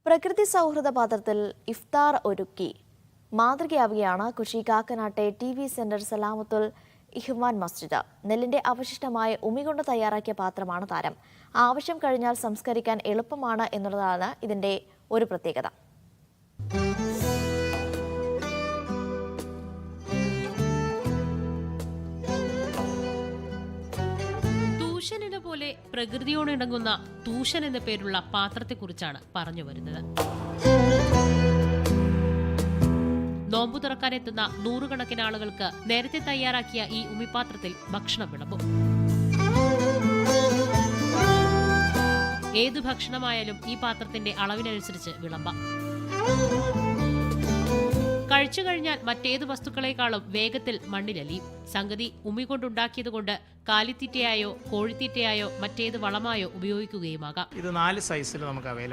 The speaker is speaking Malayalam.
പ്രകൃതി സൗഹൃദ പാത്രത്തിൽ ഇഫ്താർ ഒരുക്കി മാതൃകയാവുകയാണ് കൊച്ചി കാക്കനാട്ടെ TV സെന്റർ സലാമത്തുൽ ഇഹ്വാൻ മസ്ജിദ്. നെല്ലിന്റെ അവശിഷ്ടമായ ഉമി കൊണ്ട് തയ്യാറാക്കിയ പാത്രമാണ് താരം. ആവശ്യം കഴിഞ്ഞാൽ സംസ്കരിക്കാൻ എളുപ്പമാണ് എന്നുള്ളതാണ് ഇതിന്റെ ഒരു പ്രത്യേകത. തൂഷൻ എന്ന പോലെ പ്രകൃതിയോടിണങ്ങുന്ന തൂഷൻ എന്ന പേരുള്ള പാത്രത്തെക്കുറിച്ചാണ് പറഞ്ഞു വരുന്നത്. നോമ്പു തുറക്കാനെത്തുന്ന നൂറുകണക്കിന് ആളുകൾക്ക് നേരത്തെ തയ്യാറാക്കിയ ഈ ഉമിപ്പാത്രത്തിൽ ഭക്ഷണം വിളമ്പും. ഏതു ഭക്ഷണമായാലും ഈ പാത്രത്തിന്റെ അളവിനനുസരിച്ച് വിളമ്പാം. കഴിച്ചു കഴിഞ്ഞാൽ മറ്റേത് വസ്തുക്കളെക്കാളും വേഗത്തിൽ മണ്ണിലലിയും. സംഗതി ഉമി കൊണ്ടുണ്ടാക്കിയതുകൊണ്ട് കാലിത്തീറ്റയായോ കോഴിത്തീറ്റയായോ മറ്റേത് വളമായോ ഉപയോഗിക്കുകയുമാകാം. ഇത് 4 സൈസിൽ നമുക്ക് അവൈലബിൾ